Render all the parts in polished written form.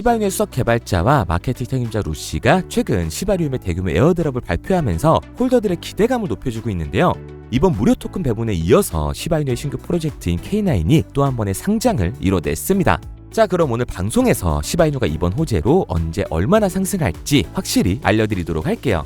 시바이누의 수석 개발자와 마케팅 책임자 루시가 최근 시바리움의 대규모 에어드랍을 발표하면서 홀더들의 기대감을 높여주고 있는데요. 이번 무료 토큰 배분에 이어서 시바이누의 신규 프로젝트인 K9이 또 한 번의 상장을 이뤄냈습니다. 자, 그럼 오늘 방송에서 시바이누가 이번 호재로 언제 얼마나 상승할지 확실히 알려드리도록 할게요.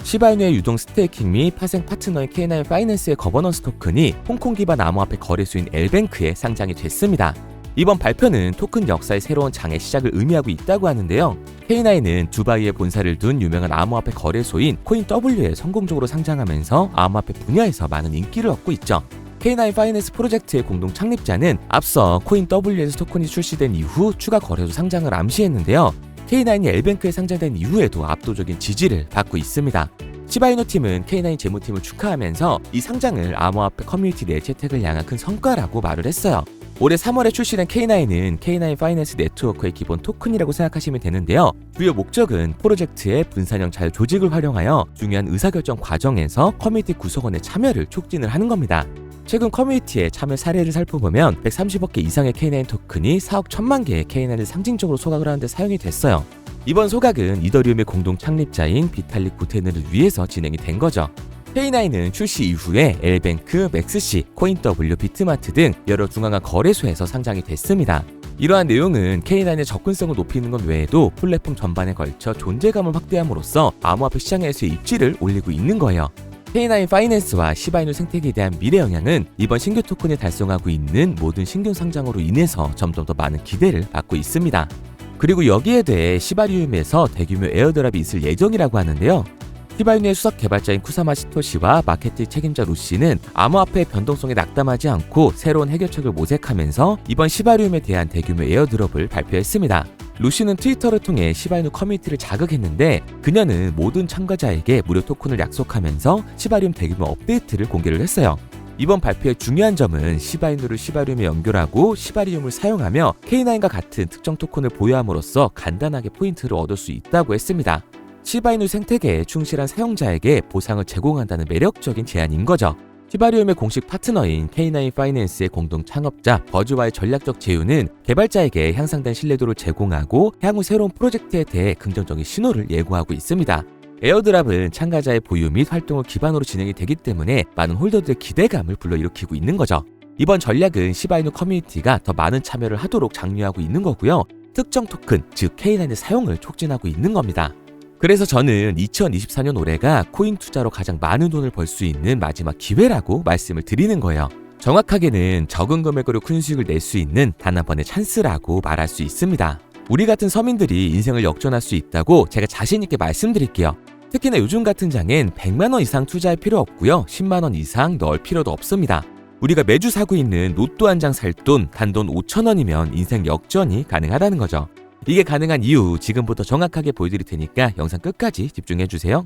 시바이누의 유동 스테이킹 및 파생 파트너인 K9 파이낸스의 거버넌스 토큰이 홍콩 기반 암호화폐 거래소인 엘뱅크에 상장이 됐습니다. 이번 발표는 토큰 역사의 새로운 장의 시작을 의미하고 있다고 하는데요. K9은 두바이에 본사를 둔 유명한 암호화폐 거래소인 코인W에 성공적으로 상장하면서 암호화폐 분야에서 많은 인기를 얻고 있죠. K9 파이낸스 프로젝트의 공동 창립자는 앞서 코인W에서 토큰이 출시된 이후 추가 거래소 상장을 암시했는데요. K9이 엘뱅크에 상장된 이후에도 압도적인 지지를 받고 있습니다. 시바이누 팀은 K9 재무팀을 축하하면서 이 상장을 암호화폐 커뮤니티 내 채택을 향한 큰 성과라고 말을 했어요. 올해 3월에 출시된 K9은 K9 파이낸스 네트워크의 기본 토큰이라고 생각하시면 되는데요. 주요 목적은 프로젝트의 분산형 잘 조직을 활용하여 중요한 의사결정 과정에서 커뮤니티 구성원의 참여를 촉진을 하는 겁니다. 최근 커뮤니티의 참여 사례를 살펴보면 130억 개 이상의 K9 토큰이 4억 1천만 개의 K9을 상징적으로 소각을 하는 데 사용이 됐어요. 이번 소각은 이더리움의 공동 창립자인 비탈릭 부테는을 위해서 진행이 된 거죠. K9은 출시 이후에 엘뱅크, 맥스시, 코인W, 비트마트 등 여러 중앙화 거래소에서 상장이 됐습니다. 이러한 내용은 K9의 접근성을 높이는 것 외에도 플랫폼 전반에 걸쳐 존재감을 확대함으로써 암호화폐 시장에서의 입지를 올리고 있는 거예요. K9 파이낸스와 시바이누 생태계에 대한 미래 영향은 이번 신규 토큰이 달성하고 있는 모든 신규 상장으로 인해서 점점 더 많은 기대를 받고 있습니다. 그리고 여기에 대해 시바리움에서 대규모 에어드랍이 있을 예정이라고 하는데요. 시바이누의 수석 개발자인 쿠사마 시토시와 마케팅 책임자 루시는 암호화폐의 변동성에 낙담하지 않고 새로운 해결책을 모색하면서 이번 시바리움에 대한 대규모 에어드롭을 발표했습니다. 루시는 트위터를 통해 시바이누 커뮤니티를 자극했는데 그녀는 모든 참가자에게 무료 토큰을 약속하면서 시바리움 대규모 업데이트를 공개를 했어요. 이번 발표의 중요한 점은 시바이누를 시바리움에 연결하고 시바리움을 사용하며 K9과 같은 특정 토큰을 보유함으로써 간단하게 포인트를 얻을 수 있다고 했습니다. 시바이누 생태계에 충실한 사용자에게 보상을 제공한다는 매력적인 제안인 거죠. 시바리움의 공식 파트너인 K9 파이낸스의 공동 창업자 버즈와의 전략적 제휴는 개발자에게 향상된 신뢰도를 제공하고 향후 새로운 프로젝트에 대해 긍정적인 신호를 예고하고 있습니다. 에어드랍은 참가자의 보유 및 활동을 기반으로 진행이 되기 때문에 많은 홀더들의 기대감을 불러일으키고 있는 거죠. 이번 전략은 시바이누 커뮤니티가 더 많은 참여를 하도록 장려하고 있는 거고요. 특정 토큰, 즉 K9의 사용을 촉진하고 있는 겁니다. 그래서 저는 2024년 올해가 코인 투자로 가장 많은 돈을 벌 수 있는 마지막 기회라고 말씀을 드리는 거예요. 정확하게는 적은 금액으로 큰 수익을 낼 수 있는 단 한 번의 찬스라고 말할 수 있습니다. 우리 같은 서민들이 인생을 역전할 수 있다고 제가 자신 있게 말씀드릴게요. 특히나 요즘 같은 장엔 100만 원 이상 투자할 필요 없고요. 10만 원 이상 넣을 필요도 없습니다. 우리가 매주 사고 있는 로또 한 장 살 돈 단돈 5천 원이면 인생 역전이 가능하다는 거죠. 이게 가능한 이유 지금부터 정확하게 보여드릴 테니까 영상 끝까지 집중해주세요.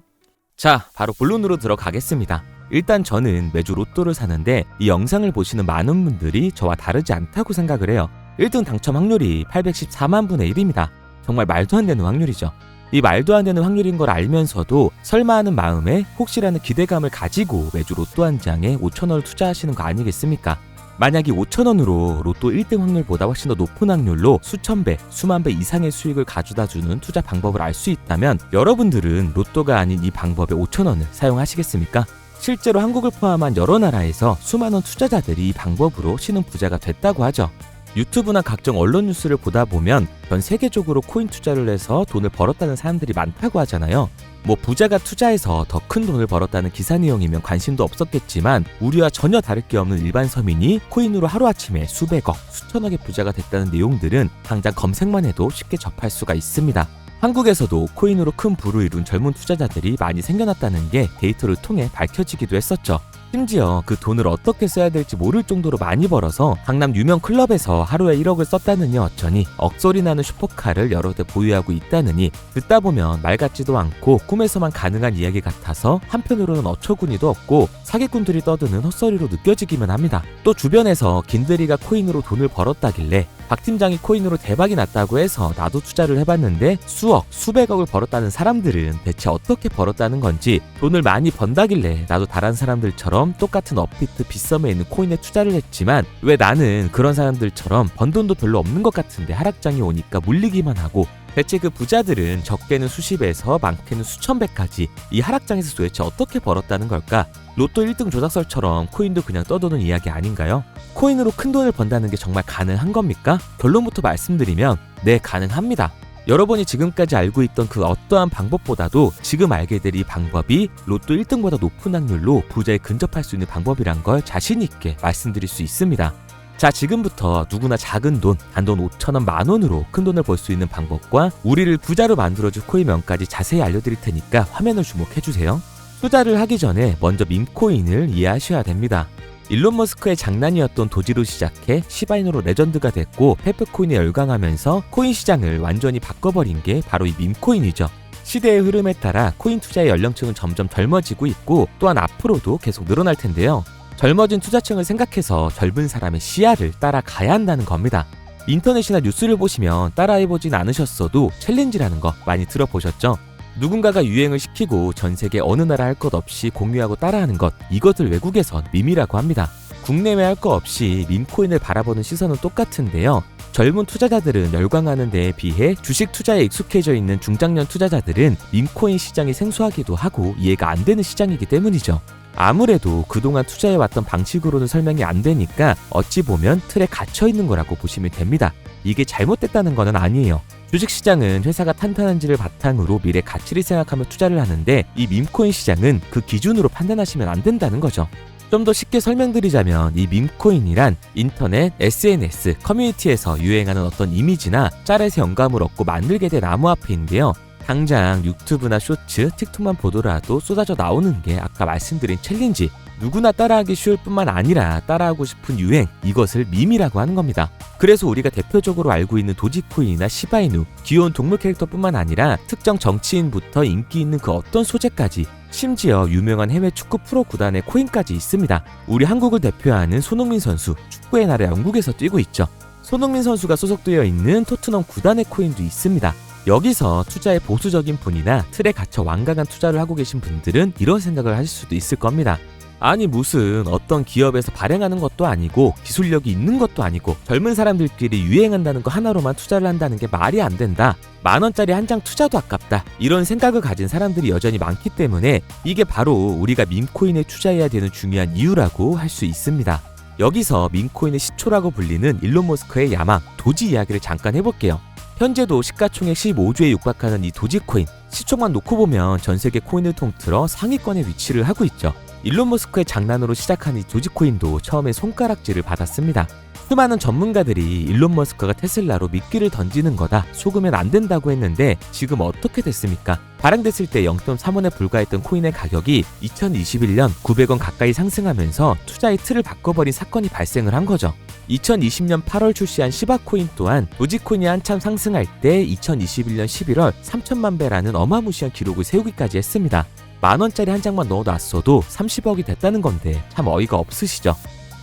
자, 바로 본론으로 들어가겠습니다. 일단 저는 매주 로또를 사는데 이 영상을 보시는 많은 분들이 저와 다르지 않다고 생각을 해요. 1등 당첨 확률이 814만 분의 1입니다. 정말 말도 안 되는 확률이죠. 이 말도 안 되는 확률인 걸 알면서도 설마 하는 마음에 혹시라는 기대감을 가지고 매주 로또 한 장에 5,000원을 투자하시는 거 아니겠습니까? 만약 이 5,000원으로 로또 1등 확률보다 훨씬 더 높은 확률로 수천 배, 수만 배 이상의 수익을 가져다주는 투자 방법을 알 수 있다면 여러분들은 로또가 아닌 이 방법에 5,000원을 사용하시겠습니까? 실제로 한국을 포함한 여러 나라에서 수많은 투자자들이 이 방법으로 신흥 부자가 됐다고 하죠. 유튜브나 각종 언론 뉴스를 보다 보면 전 세계적으로 코인 투자를 해서 돈을 벌었다는 사람들이 많다고 하잖아요. 뭐 부자가 투자해서 더 큰 돈을 벌었다는 기사 내용이면 관심도 없었겠지만 우리와 전혀 다를 게 없는 일반 서민이 코인으로 하루아침에 수백억, 수천억의 부자가 됐다는 내용들은 당장 검색만 해도 쉽게 접할 수가 있습니다. 한국에서도 코인으로 큰 부를 이룬 젊은 투자자들이 많이 생겨났다는 게 데이터를 통해 밝혀지기도 했었죠. 심지어 그 돈을 어떻게 써야 될지 모를 정도로 많이 벌어서 강남 유명 클럽에서 하루에 1억을 썼다느니 어쩌니 억소리 나는 슈퍼카를 여러 대 보유하고 있다느니 듣다 보면 말 같지도 않고 꿈에서만 가능한 이야기 같아서 한편으로는 어처구니도 없고 사기꾼들이 떠드는 헛소리로 느껴지기만 합니다. 또 주변에서 긴드리가 코인으로 돈을 벌었다길래 박 팀장이 코인으로 대박이 났다고 해서 나도 투자를 해봤는데 수억, 수백억을 벌었다는 사람들은 대체 어떻게 벌었다는 건지, 돈을 많이 번다길래 나도 다른 사람들처럼 똑같은 업비트 빗썸에 있는 코인에 투자를 했지만 왜 나는 그런 사람들처럼 번 돈도 별로 없는 것 같은데 하락장이 오니까 물리기만 하고, 대체 그 부자들은 적게는 수십에서 많게는 수천 배까지 이 하락장에서 도대체 어떻게 벌었다는 걸까? 로또 1등 조작설처럼 코인도 그냥 떠도는 이야기 아닌가요? 코인으로 큰 돈을 번다는 게 정말 가능한 겁니까? 결론부터 말씀드리면 네, 가능합니다. 여러분이 지금까지 알고 있던 그 어떠한 방법보다도 지금 알게 될 이 방법이 로또 1등보다 높은 확률로 부자에 근접할 수 있는 방법이란 걸 자신 있게 말씀드릴 수 있습니다. 자, 지금부터 누구나 작은 돈, 단돈 5,000원, 만원으로 큰 돈을 벌 수 있는 방법과 우리를 부자로 만들어줄 코인명까지 자세히 알려드릴 테니까 화면을 주목해주세요. 투자를 하기 전에 먼저 밈코인을 이해하셔야 됩니다. 일론 머스크의 장난이었던 도지로 시작해 시바이누로 레전드가 됐고 페프코인에 열광하면서 코인 시장을 완전히 바꿔버린 게 바로 이 밈코인이죠. 시대의 흐름에 따라 코인 투자의 연령층은 점점 젊어지고 있고 또한 앞으로도 계속 늘어날 텐데요. 젊어진 투자층을 생각해서 젊은 사람의 시야를 따라가야 한다는 겁니다. 인터넷이나 뉴스를 보시면 따라해보진 않으셨어도 챌린지라는 거 많이 들어보셨죠? 누군가가 유행을 시키고 전 세계 어느 나라 할 것 없이 공유하고 따라하는 것, 이것을 외국에선 밈이라고 합니다. 국내외 할 거 없이 밈코인을 바라보는 시선은 똑같은데요. 젊은 투자자들은 열광하는 데에 비해 주식 투자에 익숙해져 있는 중장년 투자자들은 밈코인 시장이 생소하기도 하고 이해가 안 되는 시장이기 때문이죠. 아무래도 그동안 투자해왔던 방식으로는 설명이 안 되니까 어찌 보면 틀에 갇혀있는 거라고 보시면 됩니다. 이게 잘못됐다는 건 아니에요. 주식시장은 회사가 탄탄한지를 바탕으로 미래 가치를 생각하며 투자를 하는데 이 밈코인 시장은 그 기준으로 판단하시면 안 된다는 거죠. 좀 더 쉽게 설명드리자면 이 밈코인이란 인터넷, SNS, 커뮤니티에서 유행하는 어떤 이미지나 짤에서 영감을 얻고 만들게 된 암호화폐인데요. 당장 유튜브나 쇼츠, 틱톡만 보더라도 쏟아져 나오는 게 아까 말씀드린 챌린지, 누구나 따라하기 쉬울 뿐만 아니라 따라하고 싶은 유행, 이것을 밈이라고 하는 겁니다. 그래서 우리가 대표적으로 알고 있는 도지코인이나 시바이누, 귀여운 동물 캐릭터뿐만 아니라 특정 정치인부터 인기 있는 그 어떤 소재까지, 심지어 유명한 해외 축구 프로 구단의 코인까지 있습니다. 우리 한국을 대표하는 손흥민 선수, 축구의 나라 영국에서 뛰고 있죠. 손흥민 선수가 소속되어 있는 토트넘 구단의 코인도 있습니다. 여기서 투자에 보수적인 분이나 틀에 갇혀 완강한 투자를 하고 계신 분들은 이런 생각을 하실 수도 있을 겁니다. 아니 무슨 어떤 기업에서 발행하는 것도 아니고 기술력이 있는 것도 아니고 젊은 사람들끼리 유행한다는 거 하나로만 투자를 한다는 게 말이 안 된다. 만원짜리 한 장 투자도 아깝다. 이런 생각을 가진 사람들이 여전히 많기 때문에 이게 바로 우리가 밈코인에 투자해야 되는 중요한 이유라고 할 수 있습니다. 여기서 밈코인의 시초라고 불리는 일론 머스크의 야망, 도지 이야기를 잠깐 해볼게요. 현재도 시가총액 15조에 육박하는 이 도지코인, 시총만 놓고 보면 전 세계 코인을 통틀어 상위권에 위치를 하고 있죠. 일론 머스크의 장난으로 시작한 이 도지코인도 처음에 손가락질을 받았습니다. 수많은 전문가들이 일론 머스크가 테슬라로 미끼를 던지는 거다, 속으면 안 된다고 했는데 지금 어떻게 됐습니까? 발행됐을 때 0.3원에 불과했던 코인의 가격이 2021년 900원 가까이 상승하면서 투자의 틀을 바꿔버린 사건이 발생을 한 거죠. 2020년 8월 출시한 시바코인 또한 도지코인이 한참 상승할 때 2021년 11월 3천만 배라는 어마무시한 기록을 세우기까지 했습니다. 만원짜리 한 장만 넣어놨어도 30억이 됐다는 건데 참 어이가 없으시죠?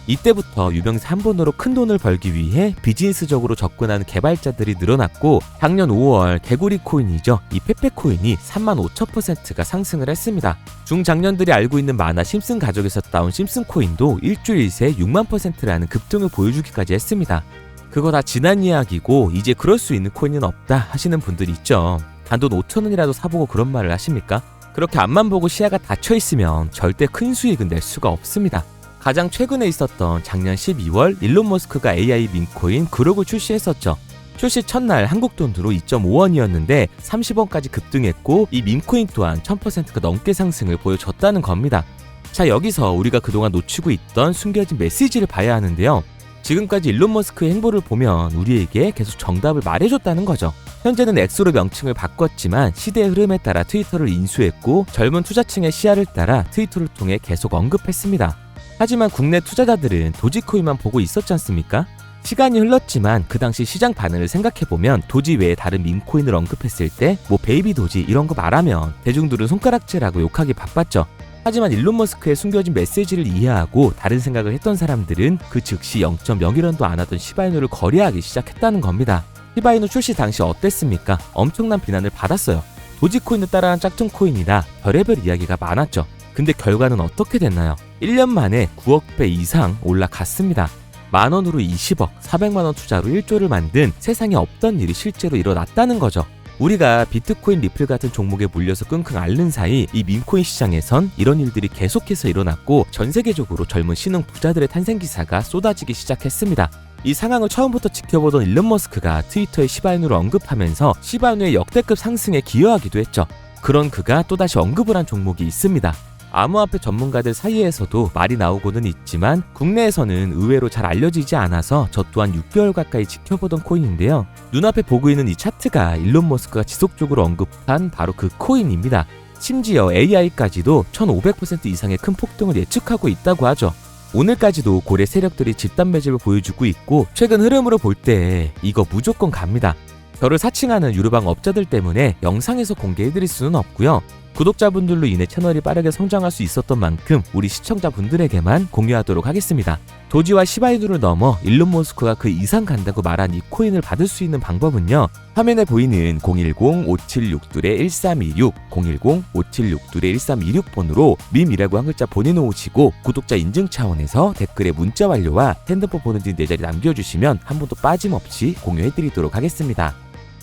이때부터 유명세 한 번으로 큰 돈을 벌기 위해 비즈니스적으로 접근하는 개발자들이 늘어났고 작년 5월 개구리 코인이죠. 이 페페코인이 35,000%가 상승을 했습니다. 중장년들이 알고 있는 만화 심슨 가족에서 따온 심슨 코인도 일주일 새 6만%라는 급등을 보여주기까지 했습니다. 그거 다 지난 이야기고 이제 그럴 수 있는 코인은 없다 하시는 분들이 있죠. 단돈 5,000원이라도 사보고 그런 말을 하십니까? 그렇게 앞만 보고 시야가 닫혀 있으면 절대 큰 수익은 낼 수가 없습니다. 가장 최근에 있었던 작년 12월 일론 머스크가 AI 밈코인 그록을 출시했었죠. 출시 첫날 한국 돈으로 2.5원이었는데 30원까지 급등했고 이 밈코인 또한 1000%가 넘게 상승을 보여줬다는 겁니다. 자, 여기서 우리가 그동안 놓치고 있던 숨겨진 메시지를 봐야 하는데요. 지금까지 일론 머스크의 행보를 보면 우리에게 계속 정답을 말해줬다는 거죠. 현재는 엑소로 명칭을 바꿨지만 시대의 흐름에 따라 트위터를 인수했고 젊은 투자층의 시야를 따라 트위터를 통해 계속 언급했습니다. 하지만 국내 투자자들은 도지코인만 보고 있었지 않습니까? 시간이 흘렀지만 그 당시 시장 반응을 생각해보면 도지 외에 다른 밈코인을 언급했을 때 뭐 베이비 도지 이런 거 말하면 대중들은 손가락질하고 욕하기 바빴죠. 하지만 일론 머스크의 숨겨진 메시지를 이해하고 다른 생각을 했던 사람들은 그 즉시 0.01원도 안 하던 시바이누를 거래하기 시작했다는 겁니다. 시바이누 출시 당시 어땠습니까? 엄청난 비난을 받았어요. 도지코인을 따라한 짝퉁 코인이다. 별의별 이야기가 많았죠. 근데 결과는 어떻게 됐나요? 1년 만에 9억 배 이상 올라갔습니다. 만원으로 20억, 400만원 투자로 1조를 만든 세상에 없던 일이 실제로 일어났다는 거죠. 우리가 비트코인, 리플 같은 종목에 물려서 끙끙 앓는 사이 이 밈코인 시장에선 이런 일들이 계속해서 일어났고 전 세계적으로 젊은 신흥 부자들의 탄생 기사가 쏟아지기 시작했습니다. 이 상황을 처음부터 지켜보던 일론 머스크가 트위터에 시바이누를 언급하면서 시바이누의 역대급 상승에 기여하기도 했죠. 그런 그가 또다시 언급을 한 종목이 있습니다. 암호화폐 전문가들 사이에서도 말이 나오고는 있지만 국내에서는 의외로 잘 알려지지 않아서 저 또한 6개월 가까이 지켜보던 코인인데요. 눈앞에 보고 있는 이 차트가 일론 머스크가 지속적으로 언급한 바로 그 코인입니다. 심지어 AI까지도 1500% 이상의 큰 폭등을 예측하고 있다고 하죠. 오늘까지도 고래 세력들이 집단 매집을 보여주고 있고 최근 흐름으로 볼 때 이거 무조건 갑니다. 저를 사칭하는 유료방 업자들 때문에 영상에서 공개해드릴 수는 없고요. 구독자분들로 인해 채널이 빠르게 성장할 수 있었던 만큼 우리 시청자분들에게만 공유하도록 하겠습니다. 도지와 시바이누를 넘어 일론 머스크가 그 이상 간다고 말한 이 코인을 받을 수 있는 방법은요. 화면에 보이는 010-5762-1326, 010-5762-1326번으로 밈이라고 한 글자 보내놓으시고 구독자 인증 차원에서 댓글에 문자 완료와 핸드폰 번호 등 4자리 남겨주시면 한 번도 빠짐없이 공유해드리도록 하겠습니다.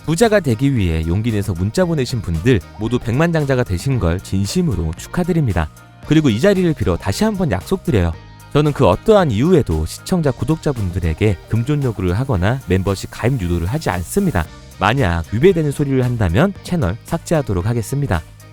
부자가 되기 위해 용기 내서 문자 보내신 분들 모두 백만장자가 되신 걸 진심으로 축하드립니다. 그리고 이 자리를 빌어 다시 한번 약속드려요. 저는 그 어떠한 이유에도 시청자 구독자분들에게 금전 요구를 하거나 멤버십 가입 유도를 하지 않습니다. 만약 위배되는 소리를 한다면 채널 삭제하도록 하겠습니다.